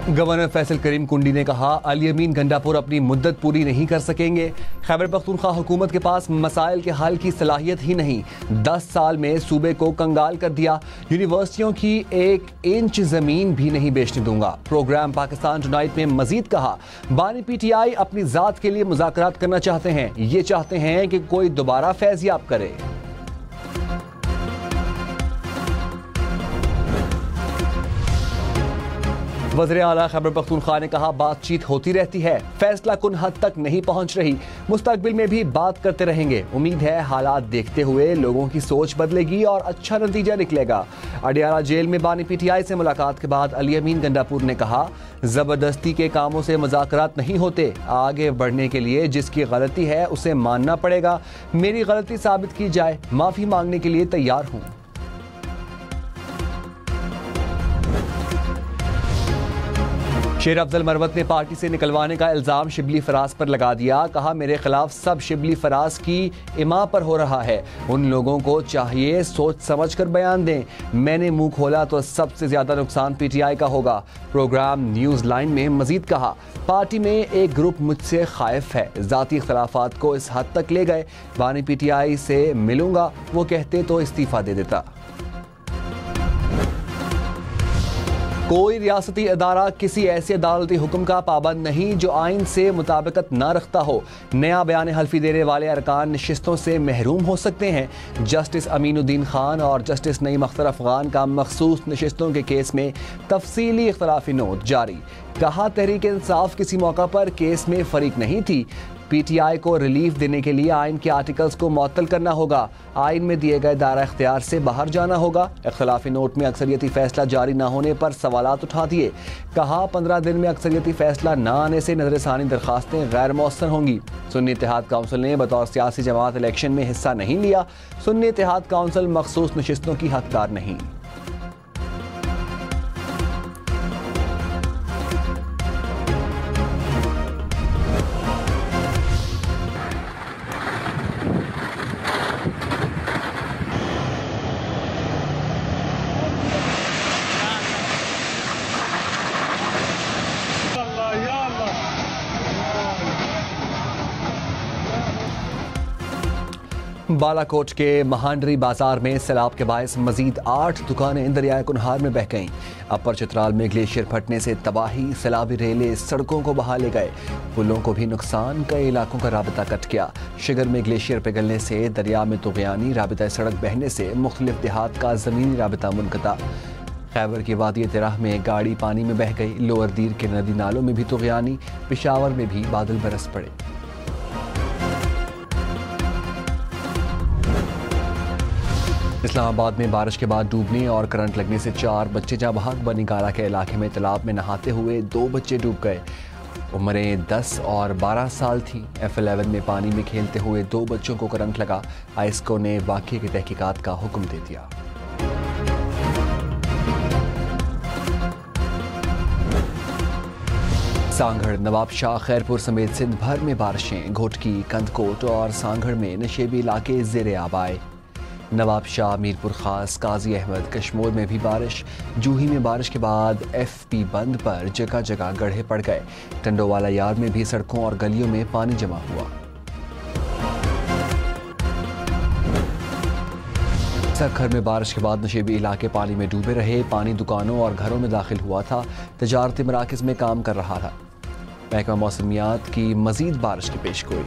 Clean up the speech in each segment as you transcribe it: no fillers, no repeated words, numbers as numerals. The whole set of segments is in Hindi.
गवर्नर फैसल करीम कुंडी ने कहा, अली अमीन गंडापुर अपनी मुद्दत पूरी नहीं कर सकेंगे। खैबर पख्तूनख्वा हुकूमत के पास मसाइल के हल की सलाहियत ही नहीं, 10 साल में सूबे को कंगाल कर दिया। यूनिवर्सिटियों की 1 इंच जमीन भी नहीं बेचने दूंगा। प्रोग्राम पाकिस्तान टुनाइट में मजीद कहा, बानी PTI अपनी जात के लिए मुज़ाकरात करना चाहते हैं, ये चाहते हैं कि कोई दोबारा फैज़याब करे। वज़ीर आला खैबर पख्तूनख्वा ने कहा, बातचीत होती रहती है, फैसला कुन हद तक नहीं पहुंच रही, मुस्तकबिल में भी बात करते रहेंगे। उम्मीद है हालात देखते हुए लोगों की सोच बदलेगी और अच्छा नतीजा निकलेगा। अडियाला जेल में बानी PTI से मुलाकात के बाद अली अमीन गंडापुर ने कहा, जबरदस्ती के कामों से मुज़ाकरात नहीं होते, आगे बढ़ने के लिए जिसकी गलती है उसे मानना पड़ेगा। मेरी गलती साबित की जाए, माफी मांगने के लिए तैयार हूँ। शेर अफजल मरवत ने पार्टी से निकलवाने का इल्जाम शिबली फराज पर लगा दिया। कहा, मेरे खिलाफ सब शिबली फराज की इमा पर हो रहा है, उन लोगों को चाहिए सोच समझ कर बयान दें। मैंने मुंह खोला तो सबसे ज्यादा नुकसान PTI का होगा। प्रोग्राम न्यूज लाइन में मजीद कहा, पार्टी में एक ग्रुप मुझसे खाइफ है, जाती इख्तलाफात को इस हद तक ले गए। बानी PTI से मिलूंगा, वो कहते तो इस्तीफा दे देता। कोई रियासती अदारा किसी ऐसे अदालती हुक्म का पाबंद नहीं जो आइन से मुताबिकत न रखता हो। नया बयान हल्फी देने वाले अरकान नशिस्तों से महरूम हो सकते हैं। जस्टिस अमीनुद्दीन खान और जस्टिस नईम अख्तर अफगान का मखसूस नशिस्तों के केस में तफसीली इख्तलाफी नोट जारी। कहा, तहरीक इंसाफ किसी मौका पर केस में फरीक नहीं थी। PTI को रिलीफ देने के लिए आइन के आर्टिकल्स को मुअत्तल करना होगा, आइन में दिए गए दायरा इख्तियार से बाहर जाना होगा। इख्तिलाफी नोट में अक्सरियती फैसला जारी न होने पर सवालात उठा दिए। कहा, 15 दिन में अक्सरियती फैसला न आने से नजरसानी दरखास्तें गैर मौसर होंगी। सुन्नी इत्तेहाद काउंसिल ने बतौर सियासी जमात इलेक्शन में हिस्सा नहीं लिया। सुन्नी इत्तेहाद काउंसिल मखसूस नशिस्तों की हकदार नहीं। बालाकोट के महांडरी बाजार में सैलाब के बायस मजीद 8 दुकानें दरियाए कुनहार में बह गईं। अपर चित्राल में ग्लेशियर फटने से तबाही, सैलाबी रेले सड़कों को बहा ले गए, पुलों को भी नुकसान, कई इलाकों का राबता कट गया। शिगर में ग्लेशियर पिघलने से दरिया में तुगयानी, राबता सड़क बहने से मुख्तलिफ देहात का ज़मीनी राबता मुनक़ता। खैबर की वादी तिराह में गाड़ी पानी में बह गई। लोअर दीर के नदी नालों में भी तुगयानी, पेशावर में भी बादल बरस पड़े। इस्लामाबाद में बारिश के बाद डूबने और करंट लगने से 4 बच्चे जहाँ बहाक बनीगाला के इलाके में तालाब में नहाते हुए 2 बच्चे डूब गए। उम्रें 10 और 12 साल थी। F11 में पानी में खेलते हुए 2 बच्चों को करंट लगा। आइस्को ने वाक़ये की तहकीकात का हुक्म दे दिया। सांगड़, नवाब शाह, खैरपुर समेत सिंध भर में बारिशें। घोटकी, कंदकोट और सांगड़ में नशेबी इलाके ज़ेरे आब आए। नवाब शाह, मीरपुर खास, काजी अहमद, कश्मोर में भी बारिश। जूही में बारिश के बाद FP बंद पर जगह जगह गड्ढे पड़ गए। टंडोवाला यार्ड में भी सड़कों और गलियों में पानी जमा हुआ। सखर में बारिश के बाद नशेबी इलाके पानी में डूबे रहे। पानी दुकानों और घरों में दाखिल हुआ था। तजारती मराकज़ में काम कर रहा था। महकमा मौसमियात की मजीद बारिश की पेशगोई।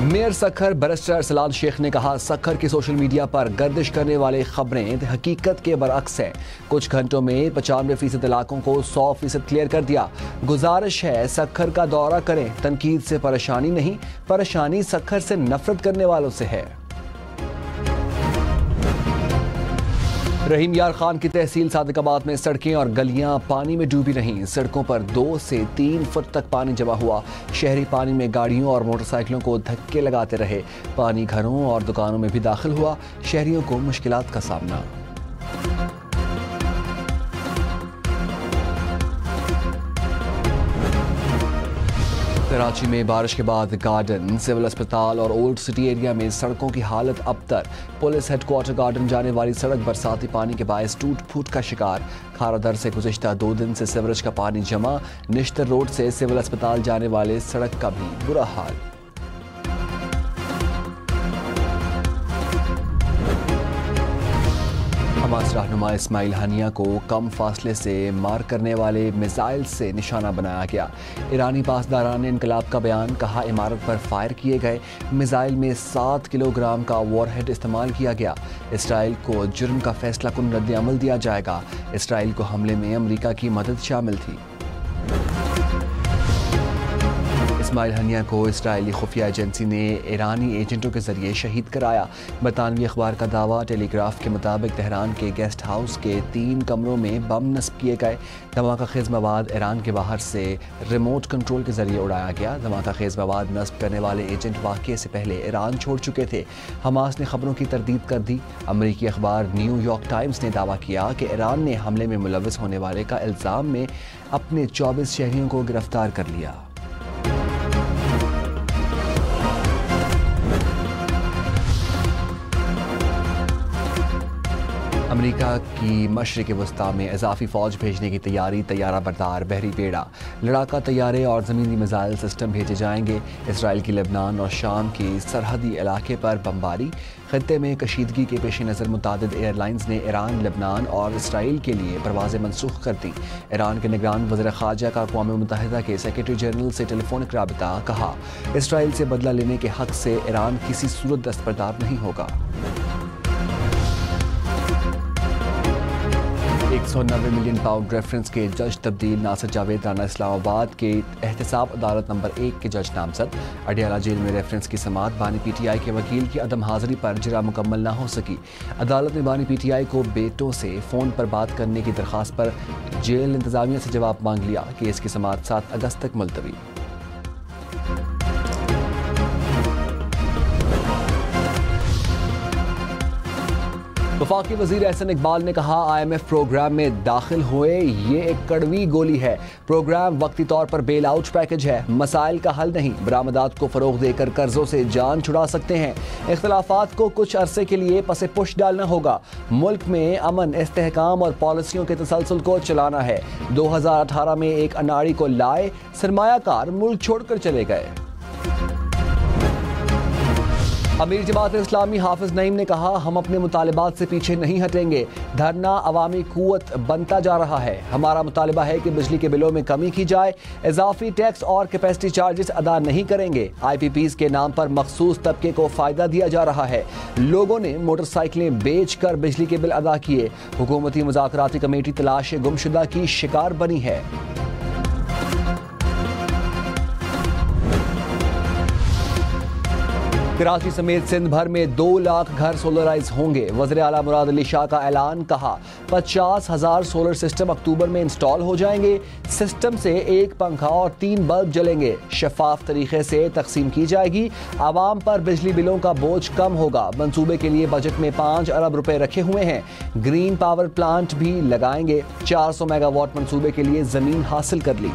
मेयर सखर बैरिस्टर सलाल शेख ने कहा, सखर की सोशल मीडिया पर गर्दिश करने वाले खबरें हकीकत के बरअक्स हैं। कुछ घंटों में 95% इलाकों को 100% क्लियर कर दिया। गुजारिश है सखर का दौरा करें। तनकीद से परेशानी नहीं, परेशानी सखर से नफरत करने वालों से है। रहीम यार खान की तहसील सादिकाबाद में सड़कें और गलियां पानी में डूबी रहीं। सड़कों पर 2 से 3 फुट तक पानी जमा हुआ। शहरी पानी में गाड़ियों और मोटरसाइकिलों को धक्के लगाते रहे। पानी घरों और दुकानों में भी दाखिल हुआ। शहरियों को मुश्किलात का सामना। कराची में बारिश के बाद गार्डन, सिविल अस्पताल और ओल्ड सिटी एरिया में सड़कों की हालत अबतर। पुलिस हेडक्वार्टर गार्डन जाने वाली सड़क बरसाती पानी के बायस टूट फूट का शिकार। खारादर से गुज़िश्ता 2 दिन से सीवरेज का पानी जमा। निश्तर रोड से सिविल अस्पताल जाने वाले सड़क का भी बुरा हाल। हमास रहनुमा इस्माइल हनिया को कम फासले से मार करने वाले मिसाइल से निशाना बनाया गया। ईरानी पासदारान इनकलाब का बयान, कहा इमारत पर फायर किए गए मिसाइल में 7 किलोग्राम का वॉरहेड इस्तेमाल किया गया। इसराइल को जुर्म का फैसला कुन रद्द-ए-अमल दिया जाएगा। इसराइल को हमले में अमरीका की मदद शामिल थी। इस्माइल हनिया को इसराइली खुफिया एजेंसी ने ईरानी एजेंटों के जरिए शहीद कराया। बरतानवी अखबार का दावा, टेलीग्राफ के मुताबिक तेहरान के गेस्ट हाउस के 3 कमरों में बम नस्ब किए गए। धमाका खेज मवाद ईरान के बाहर से रिमोट कंट्रोल के जरिए उड़ाया गया। धमाका खेज मवाद नस्ब करने वाले एजेंट वाक़ये से पहले ईरान छोड़ चुके थे। हमास ने खबरों की तरदीद कर दी। अमरीकी अखबार न्यूयॉर्क टाइम्स ने दावा किया कि ईरान ने हमले में मुलव्वस होने वाले का इल्ज़ाम में अपने 24 शहरियों को गिरफ्तार कर लिया। अमेरिका की मशरिक़ वस्ता में इजाफी फ़ौज भेजने की तैयारी। तैयारा बरदार बहरी बेड़ा, लड़ाका तैयारे और ज़मीनी मिसाइल सिस्टम भेजे जाएंगे। इसराइल की लेबनान और शाम की सरहदी इलाके पर बमबारी। खत्ते में कशीदगी के पेश नज़र मुतादिद एयरलाइंस ने ईरान, लेबनान और इसराइल के लिए परवाज़ें मनसूख कर दी। ईरान के निगरान वज़ीर ख़ारजा का अक़वाम मुत्तहिदा के सेक्रेटरी जनरल से टेलीफोनिक राबिता। कहा, इसराइल से बदला लेने के हक़ से ईरान किसी सूरत दस्तबरदार नहीं होगा। 190 मिलियन पाउंड रेफरेंस के जज तब्दील। नासिर जावेद राना इस्लामाबाद के एहतसाब अदालत नंबर 1 के जज नामजद। अडियाला जेल में रेफरेंस की समाअत। बानी पीटीआई के वकील की अदम हाजिरी पर जिरा मुकम्मल न हो सकी। अदालत ने बानी पीटीआई को बेटों से फ़ोन पर बात करने की दरख्वास्त पर जेल इंतजामिया से जवाब मांग लिया। केस की समाअत 7 अगस्त तक मुलतवी। वफाकी वज़ीर एहसन इकबाल ने कहा, IMF प्रोग्राम में दाखिल हुए ये एक कड़वी गोली है। प्रोग्राम वक्ती तौर पर बेल आउट पैकेज है, मसाइल का हल नहीं। बरामदात को फ़रोग़ देकर कर्जों से जान छुड़ा सकते हैं। इख्तलाफात को कुछ अरसे के लिए पसे पुश डालना होगा। मुल्क में अमन, इस्तेहकाम और पॉलिसियों के तसलसल को चलाना है। 2018 में एक अनाड़ी को लाए, सरमायाकार मुल्क छोड़कर चले गए। अमीर जमात इस्लामी हाफिज नईम ने कहा, हम अपने मुतालिबात से पीछे नहीं हटेंगे। धरना अवामी कुव्वत बनता जा रहा है। हमारा मुतालिबा है कि बिजली के बिलों में कमी की जाए। इजाफी टैक्स और कैपेसिटी चार्जेस अदा नहीं करेंगे। IPPs के नाम पर मखसूस तबके को फ़ायदा दिया जा रहा है। लोगों ने मोटरसाइकिलें बेच कर बिजली के बिल अदा किए। हुकूमती मुज़ाकराती कमेटी तलाश गुमशुदा की शिकार बनी है। कराची समेत सिंध भर में 2 लाख घर सोलराइज होंगे। वज़ीर आला मुराद अली शाह का ऐलान। कहा, 50,000 सोलर सिस्टम अक्टूबर में इंस्टॉल हो जाएंगे। सिस्टम से 1 पंखा और 3 बल्ब जलेंगे। शफाफ तरीके से तकसीम की जाएगी। आवाम पर बिजली बिलों का बोझ कम होगा। मंसूबे के लिए बजट में 5 अरब रुपए रखे हुए हैं। ग्रीन पावर प्लांट भी लगाएंगे। 400 मेगावाट मंसूबे के लिए जमीन हासिल कर ली।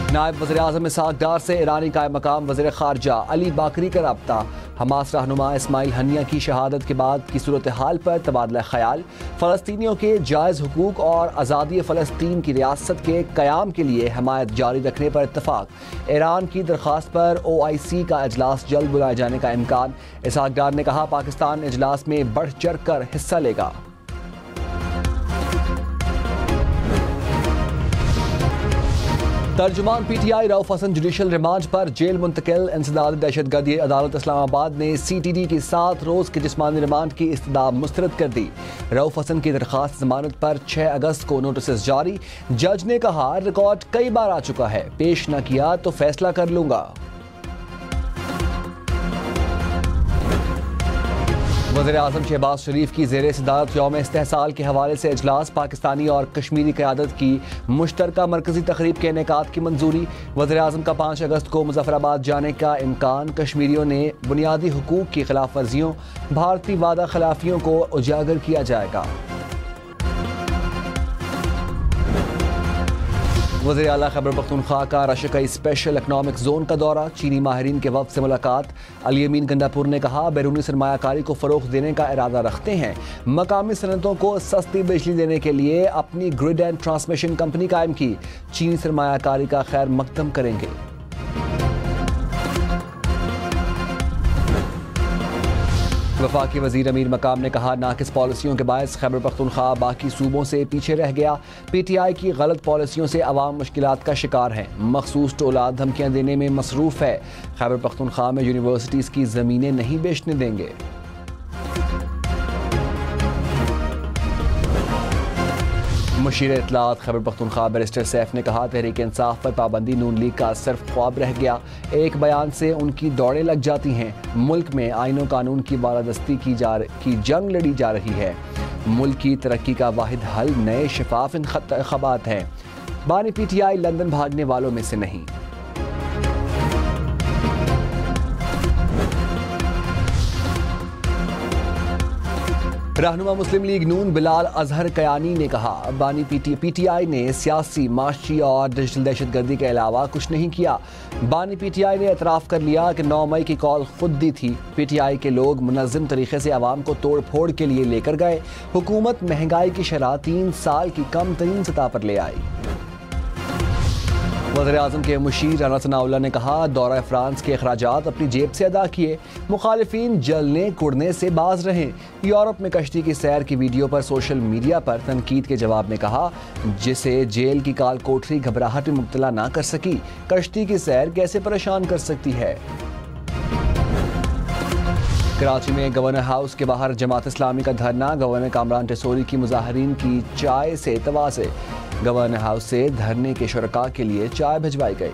नायब वज़ीर आज़म इसहाक़ डार से ईरानी कायम मकाम वज़ीर ख़ारजा अली बाकरी का रब्ता। हमास रहनुमा इस्माइल हनिया की शहादत के बाद की सूरत हाल पर तबादला ख्याल। फ़लस्तीनियों के जायज़ हुकूक और आज़ादी फ़लस्तीन की रियासत के क़याम के लिए हमायत जारी रखने पर इत्तफ़ाक़। ईरान की दरख्वास्त पर OIC का इजलास जल्द बुलाए जाने का इम्कान। इसहाक़ डार ने कहा, पाकिस्तान इजलास में बढ़ चढ़ कर हिस्सा लेगा। तर्जुमान PTI Rauf Hasan judicial remand पर जेल मुंतकिल। इंसदाद दहशतगर्दी अदालत इस्लामाबाद ने CTD की 7 रोज़ की जिस्मानी रिमांड की इस्तदा मुस्तरद कर दी। रऊफ हसन की दरख्वास्त जमानत पर 6 अगस्त को नोटिस जारी। जज ने कहा, रिकॉर्ड कई बार आ चुका है, पेश न किया तो फैसला कर लूंगा। वज़ीर आज़म शहबाज शरीफ की ज़ेर सदारत यौम इस्तेहसाल के हवाले से इजलास। पाकिस्तानी और कश्मीरी क़यादत की मुश्तरका मरकज़ी तक़रीब के इनेकाद की मंजूरी। वज़ीर आज़म का 5 अगस्त को मुज़फ़्फ़राबाद जाने का इम्कान। कश्मीरियों ने बुनियादी हुकूक की खिलाफ वर्जियों, भारतीय वादा खिलाफियों को उजागर किया जाएगा। वज़ीर आला खैबर पख्तूनख्वा का रशियाई स्पेशल इकनॉमिक जोन का दौरा, चीनी माहिरीन के वफ़द से मुलाकात। अली अमीन गंडापुर ने कहा बैरूनी सरमायाकारी को फ़रोग़ देने का इरादा रखते हैं। मकामी सनतों को सस्ती बिजली देने के लिए अपनी ग्रिड एंड ट्रांसमिशन कंपनी कायम की। चीनी सरमायाकारी का खैर मकदम करेंगे। वफाकी वज़ीर अमीर मकाम ने कहा नाकिस पॉलिसियों के बायस खैबर पख्तूनख्वा बाकी सूबों से पीछे रह गया। PTI की गलत पॉलिसियों से अवाम मुश्किलात का शिकार हैं। मखसूस टोला धमकियाँ देने में मसरूफ़ है। खैबर पख्तूनख्वा में यूनिवर्सिटीज़ की ज़मीनें नहीं बेचने देंगे। मुशीर इत्तलात खैबर पख्तूनख्वा बैरिस्टर सैफ ने कहा तहरीक इंसाफ पर पाबंदी नून लीग का सिर्फ ख्वाब रह गया। एक बयान से उनकी दौड़ें लग जाती हैं। मुल्क में आईनो कानून की बालादस्ती की जंग लड़ी जा रही है। मुल्क की तरक्की का वाहिद हल नए शफाफ इंतखाबात हैं। बानी PTI लंदन भागने वालों में से नहीं। रहनुमा मुस्लिम लीग नून बिलाल अजहर कयानी ने कहा बानी PTI ने सियासी, माशी और डिजिटल दहशतगर्दी के अलावा कुछ नहीं किया। बानी PTI ने एतराफ़ कर लिया कि 9 मई की कॉल खुद दी थी। PTI के लोग मुनज़्ज़म तरीके से आवाम को तोड़ फोड़ के लिए लेकर गए। हुकूमत महंगाई की शरह 3 साल की कम तरीन सतह पर ले आई। वज़ीर-ए-आज़म के मुशीर राना सनाउल्लाह ने कहा दौरा फ्रांस के अखराजात अपनी जेब से अदा किए। मुखालिफिन जलने कुड़ने से बाज रहें। यूरोप में कश्ती की सैर की वीडियो पर सोशल मीडिया पर तनकीद के जवाब में कहा जिसे जेल की काल कोठरी घबराहट में मुब्तला ना कर सकी, कश्ती की सैर कैसे परेशान कर सकती है। कराची में गवर्नर हाउस के बाहर जमात इस्लामी का धरना, गवर्नर कामरान टेसोरी की मुजाहिरीन की चाय से तवाज़े। गवर्नर हाउस से धरने के शुरका के लिए चाय भिजवाई गई।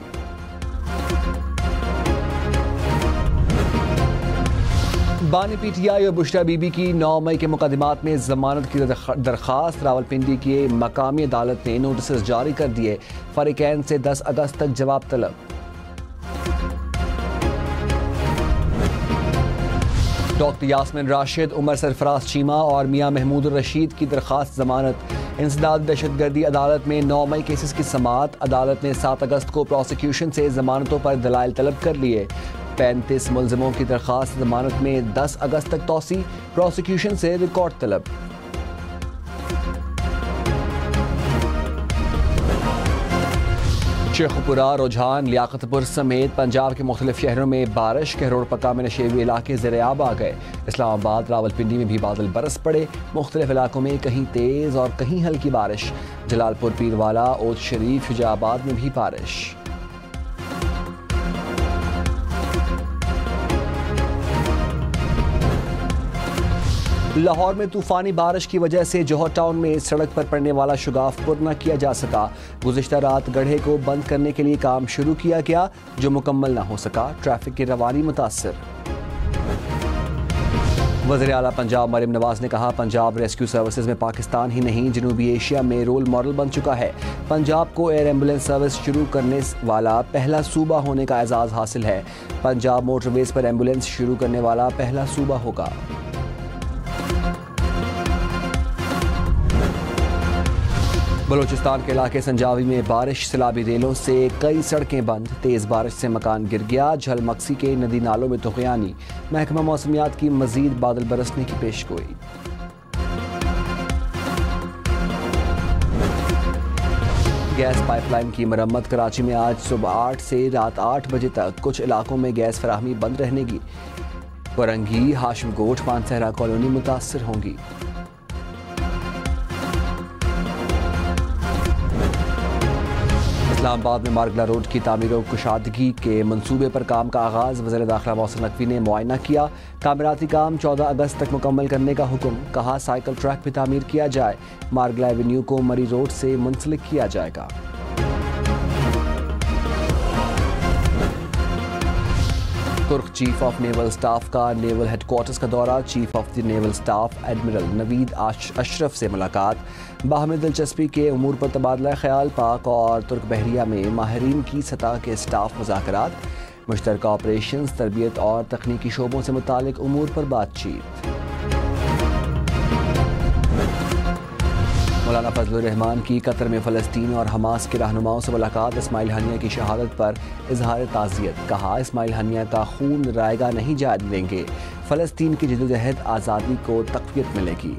बानी PTI और बुशरा बीबी की 9 मई के मुकदमात में जमानत की दरख्वास्त, रावलपिंडी की मकामी अदालत ने नोटिस जारी कर दिए। फरीकैन से 10 अगस्त तक जवाब तलब। डॉक्टर यास्मिन राशिद, उमर सरफराज चीमा और मियां महमूद रशीद की दरख्वास्त जमानत। इंसदाद दहशतगर्दी अदालत में 9 मई केसेस की समाअत। अदालत ने 7 अगस्त को प्रोसिक्यूशन से जमानतों पर दलाइल तलब कर लिए। 35 मुलजिमों की दरख्वास्त जमानत में 10 अगस्त तक तौसी। प्रोसिक्यूशन से रिकॉर्ड तलब। शेखुपुरा, रुझान, लियाकतपुर समेत पंजाब के मुख्तलिफ शहरों में बारिश। कहरोड़ पक्का में नशेबी इलाके ज़ेर-ए-आब आ गए। इस्लामाबाद, रावलपिंडी में भी बादल बरस पड़े। मुख्तलिफ इलाकों में कहीं तेज़ और कहीं हल्की बारिश। जलालपुर, पीरवाला, ओद शरीफ, शुजाबाद में भी बारिश। लाहौर में तूफानी बारिश की वजह से जौहर टाउन में सड़क पर पड़ने वाला शुगाफपुर न किया जा सका। गुज़िश्ता रात गड्ढे को बंद करने के लिए काम शुरू किया गया जो मुकम्मल न हो सका। ट्रैफिक की रवानी मुतासर। वज़ीर आला पंजाब मरियम नवाज ने कहा पंजाब रेस्क्यू सर्विसेज में पाकिस्तान ही नहीं जनूबी एशिया में रोल मॉडल बन चुका है। पंजाब को एयर एम्बुलेंस सर्विस शुरू करने वाला पहला सूबा होने का एजाज़ हासिल है। पंजाब मोटरवेज पर एम्बुलेंस शुरू करने वाला पहला सूबा होगा। बलूचिस्तान के इलाके संजावी में बारिश, सैलाबी रेलों से कई सड़कें बंद। तेज़ बारिश से मकान गिर गया। झलमक्सी के नदी नालों में तुग़यानी। महकमा मौसमियात की मजीद बादल बरसने की पेशगोई। गैस पाइपलाइन की मरम्मत। कराची में आज सुबह 8 से रात 8 बजे तक कुछ इलाकों में गैस फराहमी बंद रहेगी। वरंगी, हाशिमकोट, पानसहरा कॉलोनी मुतासर होंगी। इस्लामाबाद में मार्गला रोड की तामीर और कुशादगी के मंसूबे पर काम का आगाज़। वज़ीर दाखिला मोहसिन नकवी ने मुआयना किया। तामीराती काम 14 अगस्त तक मुकम्मल करने का हुक्म। कहा साइकिल ट्रैक भी तामीर किया जाए। मार्गला एवेन्यू को मरी रोड से मुंसलिक किया जाएगा। तुर्क चीफ ऑफ नेवल स्टाफ का नेवल हेडक्वार्टर्स का दौरा। Chief of the naval staff admiral Naveed Ashraf से मुलाकात। बाहमी दिलचस्पी के उमूर पर तबादला ख्याल। पाक और तुर्क बहरिया में माहिरीन की सतह के स्टाफ मुज़ाकरात। मुश्तरका ऑपरेशंस, तरबियत और तकनीकी शोबों से मुतालिक उमूर पर बातचीत। मौलाना फजलुर रहमान की कतर में फ़लस्तीन और हमास के रहनुमाओं से मुलाकात। इस्माइल हनिया की शहादत पर इजहार ताज़ियत। कहा, इस्माइल हनिया का खून रायगा नहीं जाने देंगे। फ़लस्तीन की जदोजहद आज़ादी को तक़वियत मिलेगी।